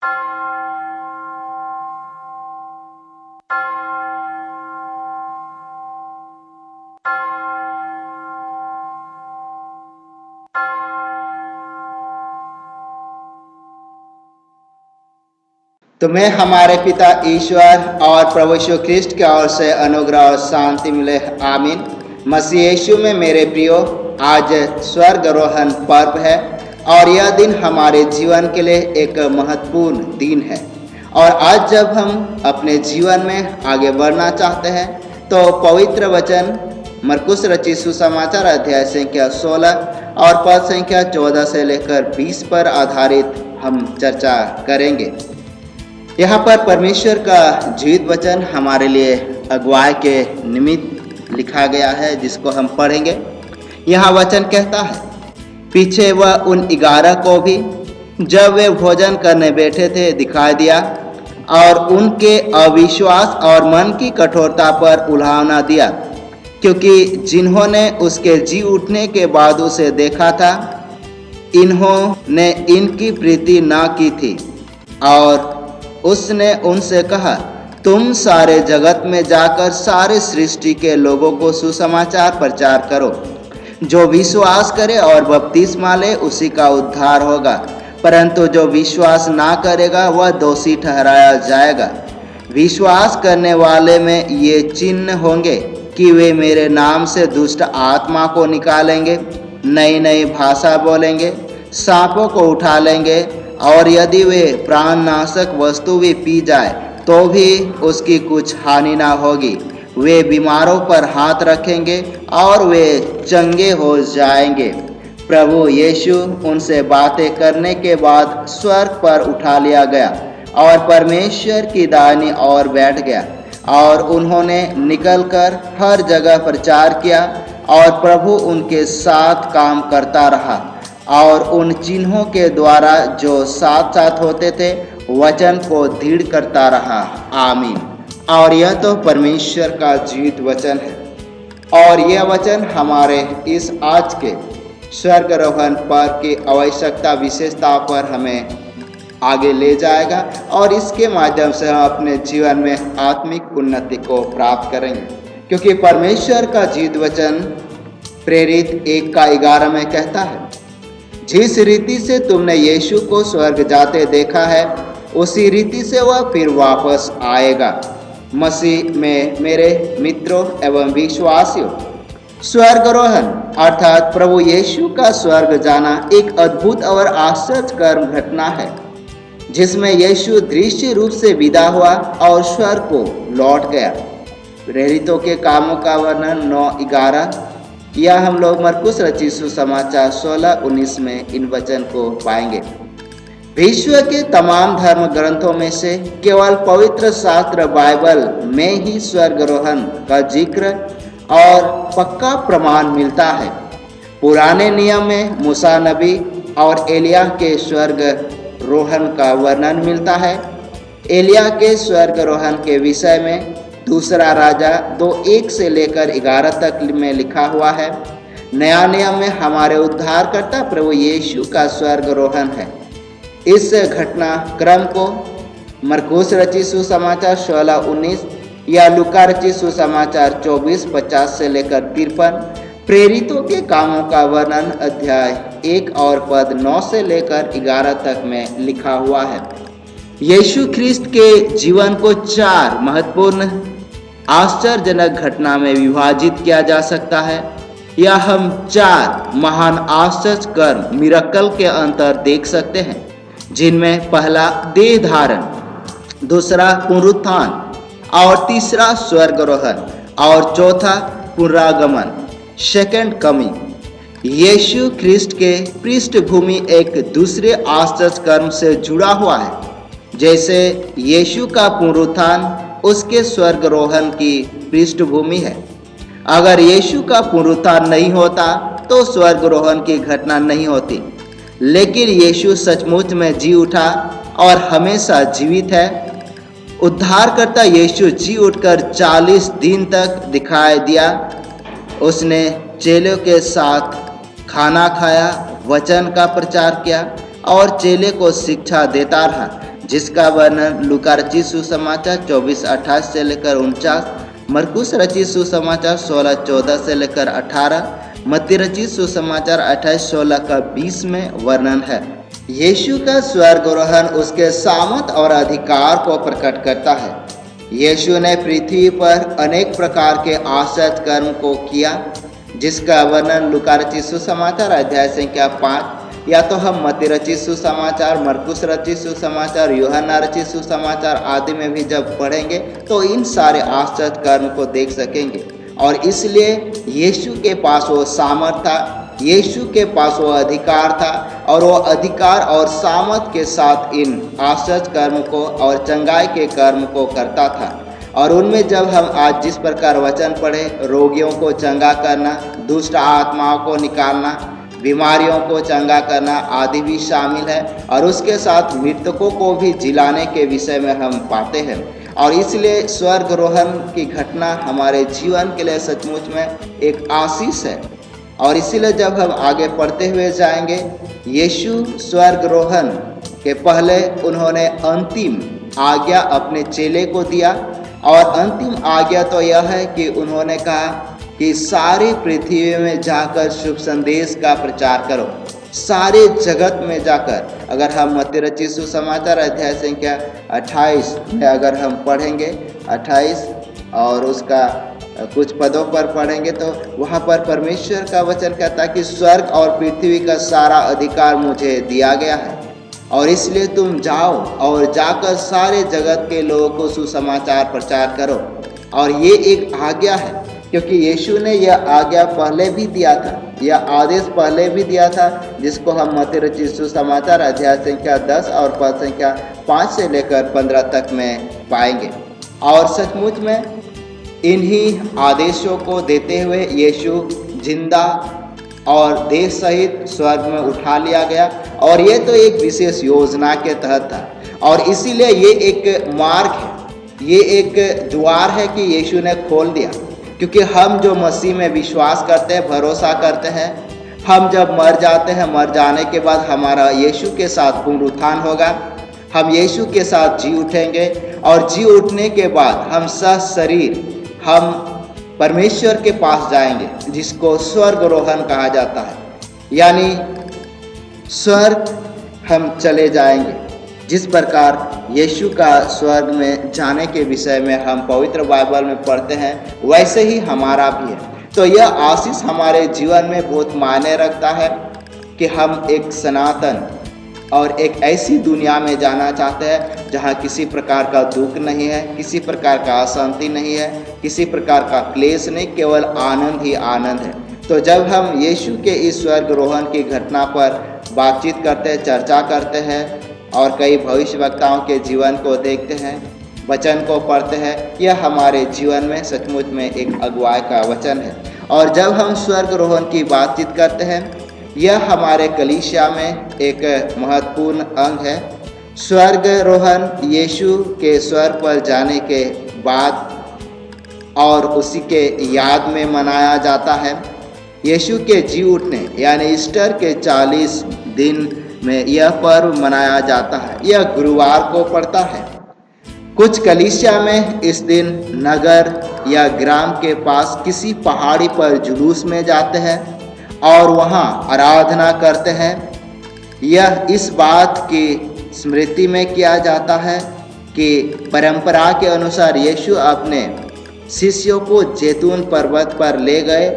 तुम्हें हमारे पिता ईश्वर और प्रभु यीशु ख्रिस्ट की ओर से अनुग्रह और शांति मिले, आमीन। मसीह यीशु में मेरे प्रियो, आज स्वर्गारोहण पर्व है और यह दिन हमारे जीवन के लिए एक महत्वपूर्ण दिन है। और आज जब हम अपने जीवन में आगे बढ़ना चाहते हैं तो पवित्र वचन मरकुस रचित सुसमाचार अध्याय संख्या 16 और पद संख्या 14 से लेकर 20 पर आधारित हम चर्चा करेंगे। यहाँ पर परमेश्वर का जीवित वचन हमारे लिए अगुवाई के निमित्त लिखा गया है, जिसको हम पढ़ेंगे। यहाँ वचन कहता है, पीछे वह उन 11 को भी जब वे भोजन करने बैठे थे दिखाई दिया और उनके अविश्वास और मन की कठोरता पर उल्हावना दिया, क्योंकि जिन्होंने उसके जी उठने के बाद उसे देखा था, इन्होंने इनकी प्रीति ना की थी। और उसने उनसे कहा, तुम सारे जगत में जाकर सारे सृष्टि के लोगों को सुसमाचार प्रचार करो। जो विश्वास करे और बपतिस्मा ले उसी का उद्धार होगा, परंतु जो विश्वास ना करेगा वह दोषी ठहराया जाएगा। विश्वास करने वाले में ये चिन्ह होंगे कि वे मेरे नाम से दुष्ट आत्मा को निकालेंगे, नई नई भाषा बोलेंगे, सांपों को उठा लेंगे, और यदि वे प्राणनाशक वस्तु भी पी जाए तो भी उसकी कुछ हानि ना होगी। वे बीमारों पर हाथ रखेंगे और वे चंगे हो जाएंगे। प्रभु यीशु उनसे बातें करने के बाद स्वर्ग पर उठा लिया गया और परमेश्वर की दाहिनी ओर बैठ गया। और उन्होंने निकलकर हर जगह प्रचार किया और प्रभु उनके साथ काम करता रहा और उन चिन्हों के द्वारा जो साथ साथ होते थे वचन को दृढ़ करता रहा, आमीन। और यह तो परमेश्वर का जीवित वचन है और यह वचन हमारे इस आज के स्वर्गारोहण पर्व की आवश्यकता विशेषता पर हमें आगे ले जाएगा और इसके माध्यम से हम अपने जीवन में आत्मिक उन्नति को प्राप्त करेंगे। क्योंकि परमेश्वर का जीवित वचन प्रेरित 1:11 में कहता है, जिस रीति से तुमने यीशु को स्वर्ग जाते देखा है उसी रीति से वह फिर वापस आएगा। मसीह में मेरे मित्रों एवं विश्वासियों, स्वर्गारोहण अर्थात प्रभु यीशु का स्वर्ग जाना एक अद्भुत और आश्चर्यकर घटना है, जिसमें यीशु दृश्य रूप से विदा हुआ और स्वर्ग को लौट गया। प्रेरितों के कामों का वर्णन 9:11 या हम लोग मरकुस रचित सुसमाचार 16:19 में इन वचन को पाएंगे। विश्व के तमाम धर्म ग्रंथों में से केवल पवित्र शास्त्र बाइबल में ही स्वर्गारोहण का जिक्र और पक्का प्रमाण मिलता है। पुराने नियम में मूसा नबी और एलिया के स्वर्गारोहण का वर्णन मिलता है। एलिया के स्वर्गारोहण के विषय में दूसरा राजा 2:1 से लेकर 11 तक में लिखा हुआ है। नया नियम में हमारे उद्धारकर्ता प्रभु यीशु का स्वर्गारोहण है। इस घटना क्रम को मरकुस रचित सुसमाचार 16:19 या लूका रचित सुसमाचार 24:50 से लेकर 53, प्रेरितों के कामों का वर्णन अध्याय 1 और पद 9 से लेकर 11 तक में लिखा हुआ है। यीशु ख्रिस्त के जीवन को 4 महत्वपूर्ण आश्चर्यजनक घटना में विभाजित किया जा सकता है, या हम 4 महान आश्चर्य कर्म मिरेकल के अंतर देख सकते हैं, जिनमें पहला देह धारण, दूसरा पुनरुत्थान और तीसरा स्वर्गारोहण और चौथा पुनरागमन, सेकंड कमिंग। यीशु ख्रिस्त के पृष्ठभूमि एक दूसरे आश्चर्य कर्म से जुड़ा हुआ है। जैसे यीशु का पुनरुत्थान उसके स्वर्गारोहण की पृष्ठभूमि है। अगर यीशु का पुनरुत्थान नहीं होता तो स्वर्गारोहण की घटना नहीं होती। लेकिन यीशु सचमुच में जी उठा और हमेशा जीवित है। उद्धारकर्ता यीशु जी उठकर 40 दिन तक दिखाई दिया। उसने चेलों के साथ खाना खाया, वचन का प्रचार किया और चेले को शिक्षा देता रहा। जिसका वर्णन लूका रचित सुसमाचार 24:28 से लेकर 49, मरकुस रचित सुसमाचार 16:14 से लेकर 18, मत्ती रचित सुसमाचार 28:16 का 20 में वर्णन है। यीशु का स्वर्गारोहण उसके सामर्थ और अधिकार को प्रकट करता है। यीशु ने पृथ्वी पर अनेक प्रकार के आश्चर्य कर्म को किया, जिसका वर्णन लूका रचित सुसमाचार अध्याय संख्या 5, या तो हम मत्ती रचित सुसमाचार, मरकुस रचित सुसमाचार, यूहन्ना रचित सुसमाचार आदि में भी जब पढ़ेंगे तो इन सारे आश्चर्य कर्म को देख सकेंगे। और इसलिए यीशु के पास वो सामर्थ था, यीशु के पास वो अधिकार था, और वो अधिकार और सामर्थ के साथ इन आश्चर्य कर्म को और चंगाई के कर्म को करता था। और उनमें जब हम आज जिस प्रकार वचन पढ़े, रोगियों को चंगा करना, दुष्ट आत्माओं को निकालना, बीमारियों को चंगा करना आदि भी शामिल है, और उसके साथ मृतकों को भी जिलाने के विषय में हम पाते हैं। और इसलिए स्वर्गारोहण की घटना हमारे जीवन के लिए सचमुच में एक आशीष है। और इसीलिए जब हम आगे पढ़ते हुए जाएंगे, यीशु स्वर्गारोहण के पहले उन्होंने अंतिम आज्ञा अपने चेले को दिया, और अंतिम आज्ञा तो यह है कि उन्होंने कहा कि सारी पृथ्वी में जाकर शुभ संदेश का प्रचार करो, सारे जगत में जाकर। अगर हम मत्ती रचित सुसमाचार अध्याय संख्या 28 में अगर हम पढ़ेंगे 28 और उसका कुछ पदों पर पढ़ेंगे तो वहाँ पर परमेश्वर का वचन कहता है कि स्वर्ग और पृथ्वी का सारा अधिकार मुझे दिया गया है, और इसलिए तुम जाओ और जाकर सारे जगत के लोगों को सुसमाचार प्रचार करो। और ये एक आज्ञा है, क्योंकि यीशु ने यह आज्ञा पहले भी दिया था, यह आदेश पहले भी दिया था, जिसको हम मत्ती रचित सुसमाचार अध्याय संख्या 10 और पद संख्या 5 से लेकर 15 तक में पाएंगे। और सचमुच में इन्हीं आदेशों को देते हुए यीशु जिंदा और देह सहित स्वर्ग में उठा लिया गया। और ये तो एक विशेष योजना के तहत था, और इसीलिए ये एक मार्ग है, ये एक द्वार है कि यीशु ने खोल दिया। क्योंकि हम जो मसीह में विश्वास करते हैं, भरोसा करते हैं, हम जब मर जाते हैं, मर जाने के बाद हमारा यीशु के साथ पुनरुत्थान होगा, हम यीशु के साथ जी उठेंगे, और जी उठने के बाद हम सशरीर हम परमेश्वर के पास जाएंगे, जिसको स्वर्गारोहण कहा जाता है। यानी स्वर्ग हम चले जाएंगे। जिस प्रकार यीशु का स्वर्ग में जाने के विषय में हम पवित्र बाइबल में पढ़ते हैं, वैसे ही हमारा भी है। तो यह आशीष हमारे जीवन में बहुत मायने रखता है कि हम एक सनातन और एक ऐसी दुनिया में जाना चाहते हैं जहाँ किसी प्रकार का दुख नहीं है, किसी प्रकार का अशांति नहीं है, किसी प्रकार का क्लेश नहीं, केवल आनंद ही आनंद है। तो जब हम यीशु के इस स्वर्गारोहण की घटना पर बातचीत करते हैं, चर्चा करते हैं, और कई भविष्यवक्ताओं के जीवन को देखते हैं, वचन को पढ़ते हैं, यह हमारे जीवन में सचमुच में एक अगुवाई का वचन है। और जब हम स्वर्गारोहण की बातचीत करते हैं, यह हमारे कलीसिया में एक महत्वपूर्ण अंग है। स्वर्गारोहण यीशु के स्वर्ग पर जाने के बाद और उसी के याद में मनाया जाता है। यीशु के जी उठने यानी ईस्टर के 40 दिन में यह पर्व मनाया जाता है। यह गुरुवार को पड़ता है। कुछ कलीसिया में इस दिन नगर या ग्राम के पास किसी पहाड़ी पर जुलूस में जाते हैं और वहाँ आराधना करते हैं। यह इस बात की स्मृति में किया जाता है कि परंपरा के अनुसार यीशु अपने शिष्यों को जैतून पर्वत पर ले गए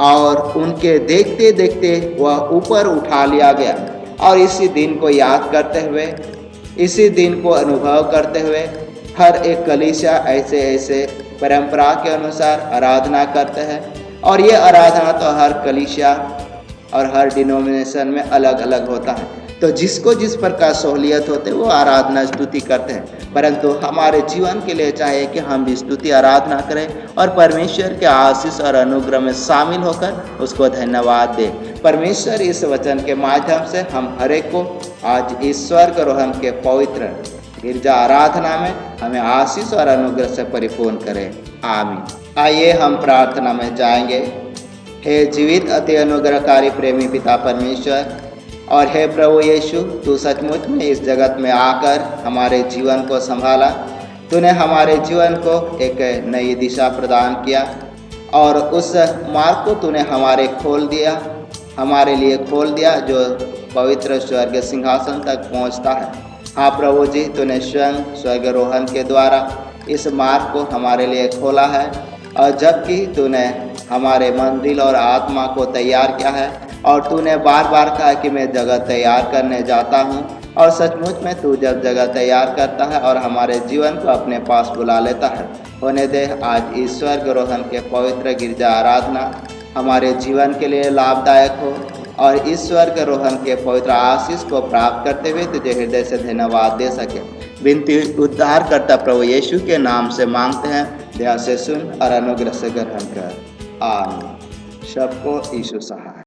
और उनके देखते देखते वह ऊपर उठा लिया गया। और इसी दिन को याद करते हुए, इसी दिन को अनुभव करते हुए हर एक कलीसिया ऐसे ऐसे परंपरा के अनुसार आराधना करते हैं। और ये आराधना तो हर कलीसिया और हर डिनोमिनेशन में अलग अलग होता है। तो जिसको जिस प्रकार सहूलियत होते वो आराधना स्तुति करते हैं, परंतु हमारे जीवन के लिए चाहिए कि हम भी स्तुति आराधना करें और परमेश्वर के आशीष और अनुग्रह में शामिल होकर उसको धन्यवाद दें। परमेश्वर इस वचन के माध्यम से हम हर एक को आज इस स्वर्गारोहण के पवित्र गिरजा आराधना में हमें आशीष और अनुग्रह से परिपूर्ण करें। आमीन। आइए हम प्रार्थना में जाएंगे। हे जीवित अति अनुग्रहकारी प्रेमी पिता परमेश्वर, और हे प्रभु यीशु, तू सचमुच में इस जगत में आकर हमारे जीवन को संभाला। तूने हमारे जीवन को एक नई दिशा प्रदान किया और उस मार्ग को तूने हमारे लिए खोल दिया जो पवित्र स्वर्ग सिंहासन तक पहुंचता है। हाँ प्रभु जी, तूने स्वयं स्वर्गारोहण के द्वारा इस मार्ग को हमारे लिए खोला है, और जबकि तूने हमारे मन, दिल और आत्मा को तैयार किया है, और तूने बार बार कहा कि मैं जगह तैयार करने जाता हूँ, और सचमुच में तू जब जगह तैयार करता है और हमारे जीवन को अपने पास बुला लेता है, होने दे आज इस स्वर्गारोहण के पवित्र गिरजा आराधना हमारे जीवन के लिए लाभदायक हो, और इस स्वर्गारोहण के पवित्र आशीष को प्राप्त करते हुए तुझे हृदय से धन्यवाद दे सके। विनती उद्धार करता प्रभु यीशु के नाम से मांगते हैं, दया से सुन और अनुग्रह से ग्रहण कर। आमीन। सबको यीशु सहाय।